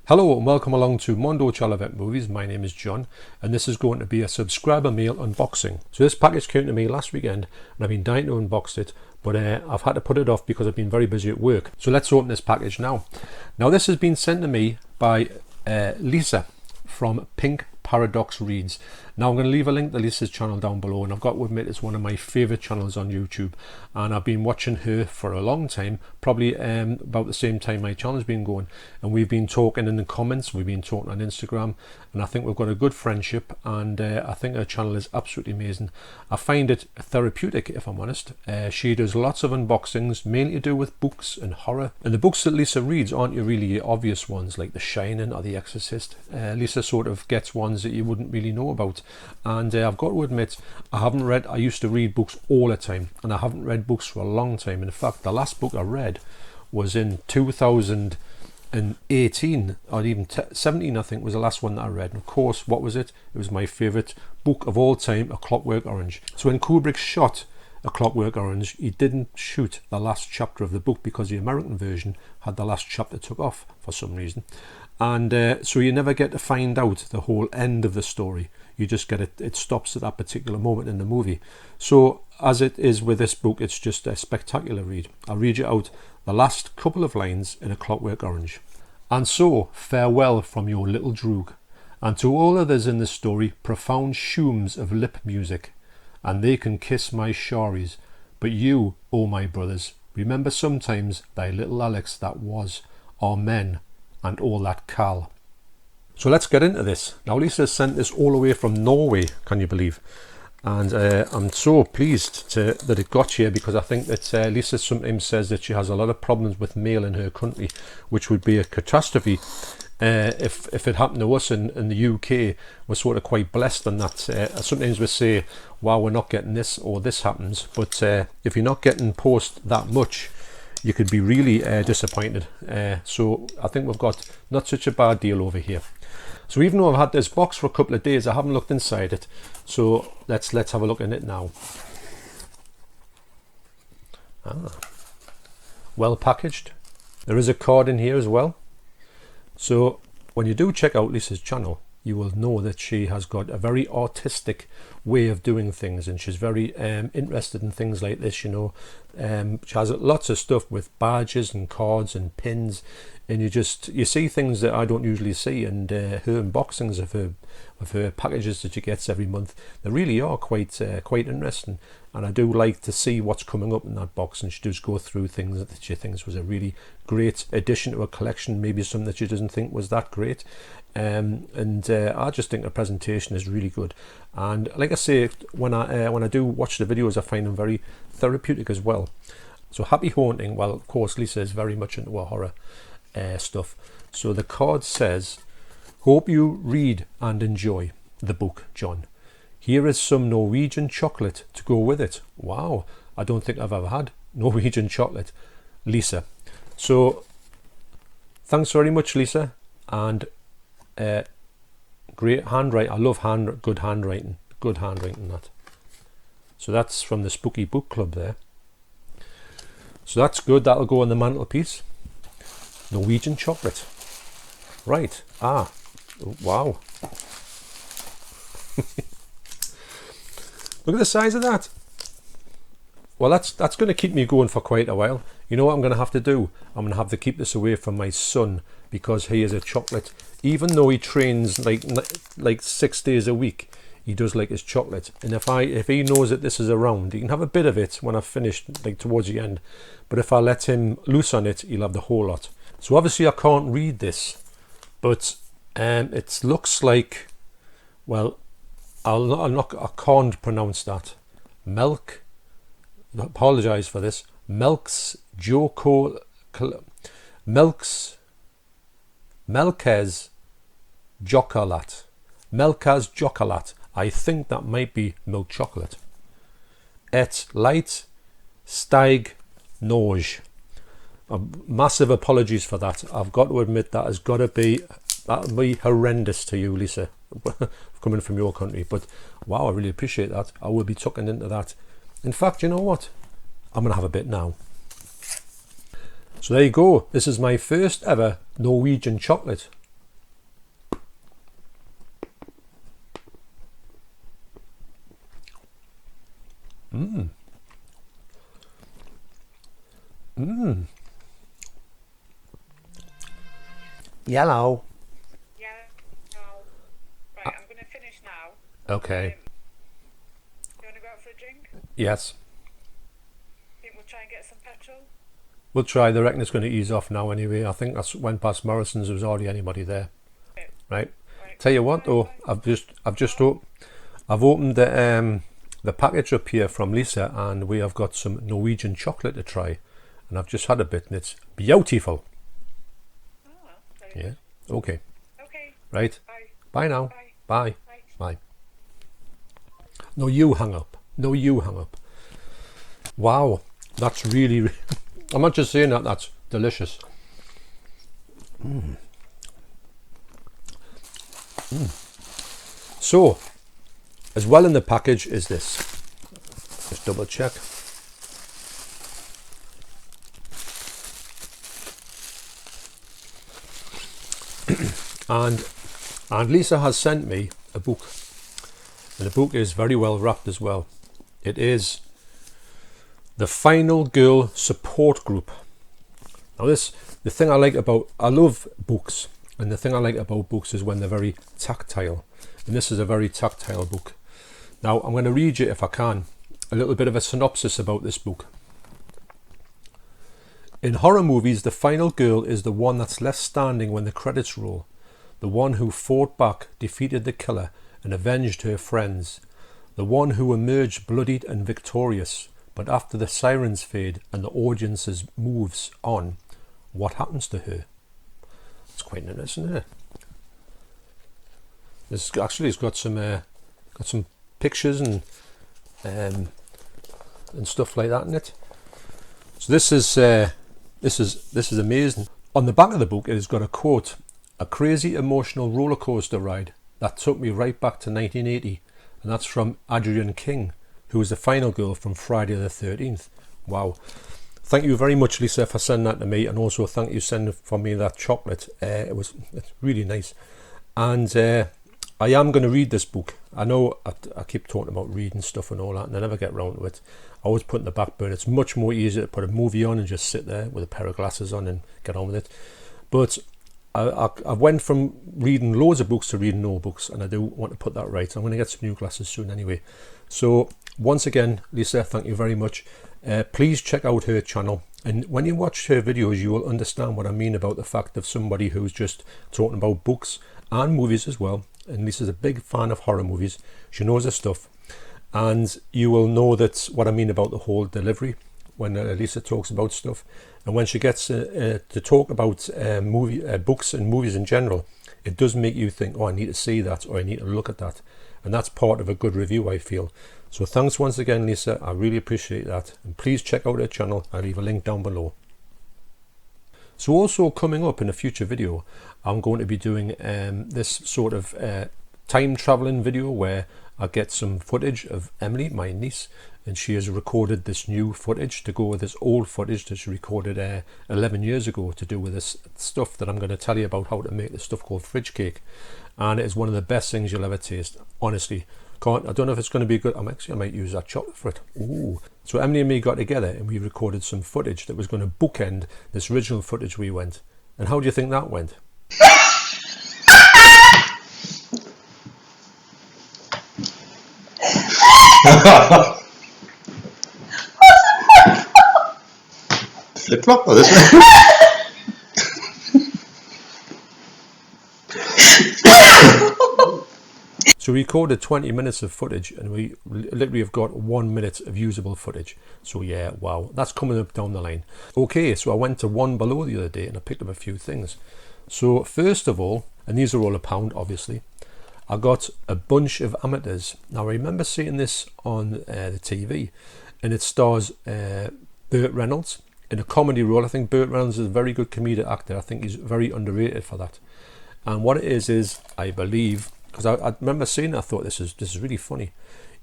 Hello and welcome along to Mondo Chelloveck Movies. My name is John and this is going to be a subscriber mail unboxing. So this package came to me last weekend and I've been dying to unbox it, but I've had to put it off because I've been very busy at work. So let's open this package now. Now this has been sent to me by Lisa from Pink Paradox Reads. Now I'm going to leave a link to Lisa's channel down below, and I've got to admit it's one of my favourite channels on YouTube, and I've been watching her for a long time, probably about the same time my channel's been going, and we've been talking in the comments, we've been talking on Instagram, and I think we've got a good friendship, and I think her channel is absolutely amazing. I find it therapeutic, if I'm honest. She does lots of unboxings, mainly to do with books and horror, and the books that Lisa reads aren't really obvious ones like The Shining or The Exorcist. Lisa sort of gets ones that you wouldn't really know about. And I've got to admit, I used to read books all the time, and I haven't read books for a long time. In fact, the last book I read was in 2018 or even 17, I think was the last one that I read. And of course, what was it? It was my favourite book of all time, A Clockwork Orange. So when Kubrick shot A Clockwork Orange, he didn't shoot the last chapter of the book because the American version had the last chapter took off for some reason. And so you never get to find out the whole end of the story. You just get it stops at that particular moment in the movie. So as it is with this book, it's just a spectacular read. I'll read you out the last couple of lines in A Clockwork Orange. And so farewell from your little droog, and to all others in the story profound shumes of lip music, and they can kiss my sharies, but you, O my brothers, remember sometimes thy little Alex that was, amen, and all that cal. So let's get into this. Now Lisa sent this all the way from Norway, can you believe? And I'm so pleased that it got here, because I think that Lisa sometimes says that she has a lot of problems with mail in her country, which would be a catastrophe if it happened to us in the UK. We're sort of quite blessed in that. Sometimes we say, wow, we're not getting this or this happens, but if you're not getting post that much, you could be really disappointed. So I think we've got not such a bad deal over here. So even though I've had this box for a couple of days, I haven't looked inside it. So let's have a look in it now. Well packaged. There is a card in here as well. So when you do check out Lisa's channel, you will know that she has got a very artistic way of doing things, and she's very interested in things like this, you know. She has lots of stuff with badges and cards and pins, and you see things that I don't usually see, and her unboxings of her packages that she gets every month, they really are quite interesting, and I do like to see what's coming up in that box, and she does go through things that she thinks was a really great addition to her collection, maybe something that she doesn't think was that great. I just think the presentation is really good, and like I say, when I do watch the videos, I find them very therapeutic as well. So happy haunting. Well, of course Lisa is very much into her horror stuff. So the card says, hope you read and enjoy the book, John. Here is some Norwegian chocolate to go with it. Wow, I don't think I've ever had Norwegian chocolate. Lisa. So thanks very much, Lisa, and great handwriting. I love good handwriting that. So that's from the Spooky Book Club there. So that's good. That'll go on the mantelpiece. Norwegian chocolate. Right. Wow. Look at the size of that. Well, that's going to keep me going for quite a while. You know what I'm going to have to do? I'm going to have to keep this away from my son, because he is a chocolate. Even though he trains like 6 days a week, he does like his chocolate. And if he knows that this is around, he can have a bit of it when I've finished, like towards the end. But if I let him loose on it, he'll have the whole lot. So obviously I can't read this, but it looks like, well, I can't pronounce that. Melk's Jokalat. I think that might be milk chocolate. Et light steig Norge. Massive apologies for that. I've got to admit that'll be horrendous to you, Lisa, coming from your country. But wow, I really appreciate that. I will be tucking into that. In fact, you know what? I'm going to have a bit now. So there you go. This is my first ever Norwegian chocolate. Yellow. Yeah. No. Right, I'm going to finish now. Okay. You want to go out for a drink? Yes. Think we'll try and get some petrol? We'll try. I reckon it's going to ease off now anyway. I think that's went past Morrison's. There was hardly anybody there. Okay. Right. Right. Tell you what, though, I've opened the package up here from Lisa, and we have got some Norwegian chocolate to try, and I've just had a bit, and it's beautiful. Oh, well, Yeah. Okay. Okay. Right. Bye. Bye now. Bye. Bye. Bye. Bye. No, you hang up. No, you hang up. Wow, that's really. I'm not just saying that. That's delicious. So, as well in the package is this. Just double check. and Lisa has sent me a book, and the book is very well wrapped as well. It is The Final Girl Support Group. Now the thing I love books, and the thing I like about books is when they're very tactile, and this is a very tactile book. Now I'm going to read you, if I can, a little bit of a synopsis about this book. In horror movies, the final girl is the one that's left standing when the credits roll, the one who fought back, defeated the killer, and avenged her friends, the one who emerged bloodied and victorious. But after the sirens fade and the audience moves on, what happens to her? It's quite interesting, isn't it? It's got some pictures and stuff like that in it. So this is amazing. On the back of the book, it has got a quote: "A crazy emotional roller coaster ride that took me right back to 1980," and that's from Adrienne King, who was the final girl from Friday the 13th. Wow. Thank you very much, Lisa, for sending that to me, and also thank you for sending for me that chocolate. It's really nice. And I am going to read this book. I know I keep talking about reading stuff and all that, and I never get around to it. I always put it in the back burner. It's much more easier to put a movie on and just sit there with a pair of glasses on and get on with it. But I went from reading loads of books to reading no books, and I do want to put that right. I'm going to get some new glasses soon anyway. So once again, Lisa, thank you very much. Please check out her channel, and when you watch her videos you will understand what I mean about the fact of somebody who's just talking about books and movies as well. And Lisa's a big fan of horror movies. She knows her stuff, and you will know that what I mean about the whole delivery when Lisa talks about stuff. And when she gets to talk about books and movies in general, it does make you think, oh, I need to see that, or I need to look at that. And that's part of a good review, I feel. So thanks once again, Lisa. I really appreciate that. And please check out her channel. I'll leave a link down below. So also coming up in a future video, I'm going to be doing this sort of time traveling video where I get some footage of Emily, my niece, and she has recorded this new footage to go with this old footage that she recorded 11 years ago to do with this stuff that I'm going to tell you about, how to make this stuff called fridge cake. And it is one of the best things you'll ever taste, honestly. I don't know if it's going to be good. I might use that chocolate for it. Ooh. So Emily and me got together and we recorded some footage that was going to bookend this original footage we went. And how do you think that went? Flip flop or this way? So we recorded 20 minutes of footage, and we literally have got 1 minute of usable footage. So yeah, wow, that's coming up down the line. Okay, so I went to One Below the other day and I picked up a few things. So first of all, and these are all £1 obviously, I got a bunch of amateurs. Now I remember seeing this on the TV, and it stars Burt Reynolds in a comedy role. I think Burt Reynolds is a very good comedic actor. I think he's very underrated for that. And what it is I believe, because I remember seeing it, I thought this is really funny.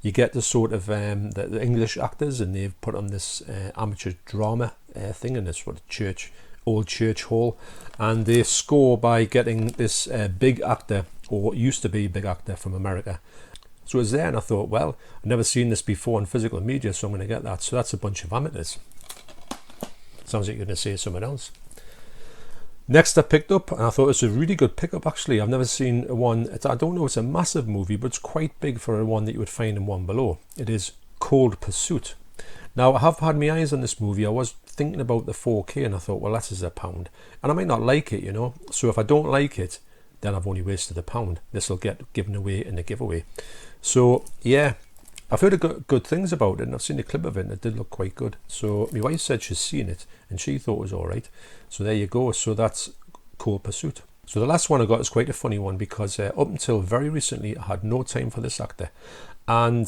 You get the sort of the English actors, and they've put on this amateur drama thing in this sort of old church hall, and they score by getting this big actor, or used to be a big actor from America, So it was there, and I thought, well, I've never seen this before in physical media, so I'm going to get that. So that's a bunch of amateurs. Sounds like you're going to say something else. Next I picked up, and I thought it's a really good pickup actually. I've never seen one, I don't know, it's a massive movie, but it's quite big for one that you would find in One Below. It is Cold Pursuit. Now, I have had my eyes on this movie. I was thinking about the 4K, and I thought, well, that is £1. And I might not like it, you know. So if I don't like it, then I've only wasted £1. This will get given away in the giveaway. So, yeah, I've heard good things about it, and I've seen a clip of it, and it did look quite good. So my wife said she's seen it, and she thought it was all right. So there you go. So that's Cold Pursuit. So the last one I got is quite a funny one, because up until very recently, I had no time for this actor. And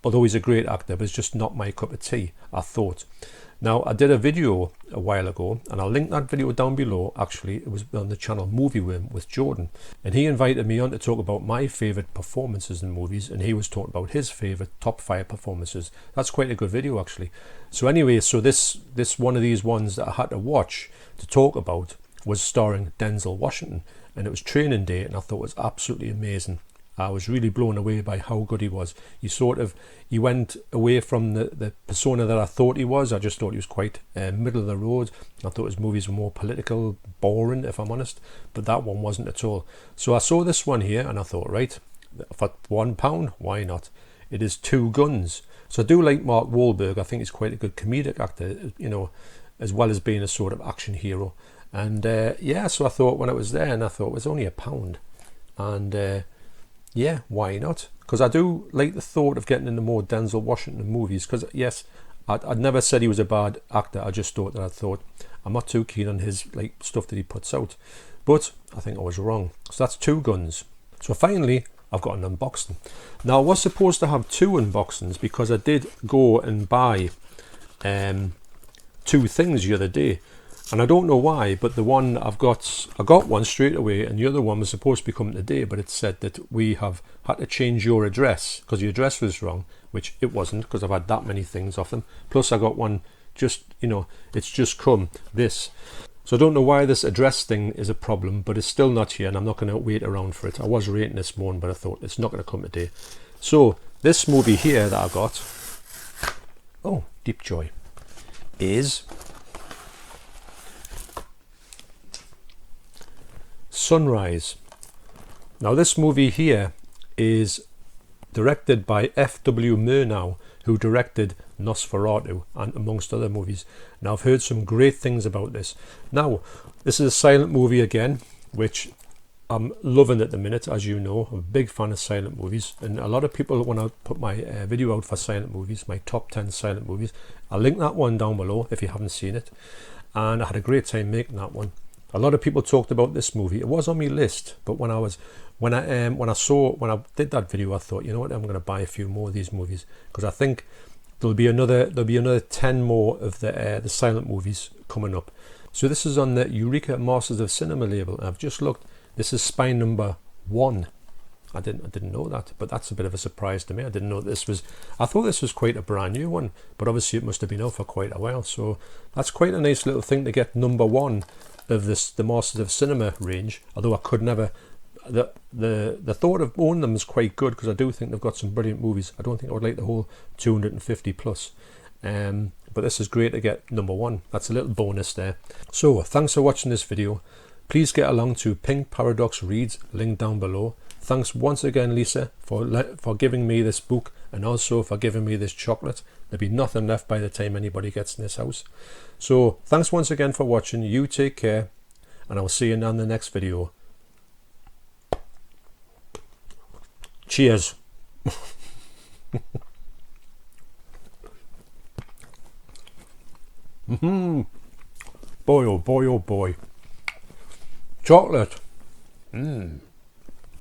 although he's a great actor, but it's just not my cup of tea, I thought. Now, I did a video a while ago, and I'll link that video down below. Actually, it was on the channel Movie Worm with Jordan. And he invited me on to talk about my favourite performances in movies, and he was talking about his favourite top 5 performances. That's quite a good video, actually. So anyway, so this one of these ones that I had to watch to talk about was starring Denzel Washington. And it was Training Day, and I thought it was absolutely amazing. I was really blown away by how good he was. He went away from the persona that I thought he was. I just thought he was quite middle of the road. I thought his movies were more political, boring, if I'm honest. But that one wasn't at all. So I saw this one here, and I thought, right, for £1, why not? It is Two Guns. So I do like Mark Wahlberg. I think he's quite a good comedic actor, you know, as well as being a sort of action hero. And yeah, so I thought when it was there, and I thought it was only £1. And yeah, why not? Because I do like the thought of getting into more Denzel Washington movies. Because yes, I'd never said he was a bad actor. I just thought I'm not too keen on his like stuff that he puts out. But I think I was wrong. So that's Two Guns. So finally, I've got an unboxing. Now I was supposed to have 2 unboxings, because I did go and buy 2 things the other day. And I don't know why, but the one I got one straight away, and the other one was supposed to be coming today, but it said that we have had to change your address because your address was wrong, which it wasn't, because I've had that many things off them. Plus I got one just, you know, it's just come, this. So I don't know why this address thing is a problem, but it's still not here, and I'm not going to wait around for it. I was rating this morning, but I thought it's not going to come today. So this movie here that I got, oh, deep joy, is Sunrise. Now this movie here is directed by F.W. Murnau, who directed Nosferatu and amongst other movies. Now I've heard some great things about this. Now this is a silent movie again, which I'm loving at the minute. As you know, I'm a big fan of silent movies, and a lot of people, when I put my video out for silent movies, my top 10 silent movies, I'll link that one down below if you haven't seen it. And I had a great time making that one. A lot of people talked about this movie. It was on my list, but when I did that video, I thought, you know what, I'm going to buy a few more of these movies, because I think there'll be another 10 more of the silent movies coming up. So this is on the Eureka Masters of Cinema label. I've just looked. This is spine number 1. I didn't know that, but that's a bit of a surprise to me. I didn't know this was. I thought this was quite a brand new one, but obviously it must have been out for quite a while. So that's quite a nice little thing to get, number 1 of the Masters of Cinema range. Although I could never. The thought of owning them is quite good, because I do think they've got some brilliant movies. I don't think I would like the whole 250 plus. But this is great to get number 1. That's a little bonus there. So thanks for watching this video. Please get along to Pink Paradox Reads, link down below. Thanks once again, Lisa, for giving me this book, and also for giving me this chocolate. There'll be nothing left by the time anybody gets in this house. So thanks once again for watching. You take care, and I'll see you on the next video. Cheers. Boy, oh boy, oh boy. Chocolate.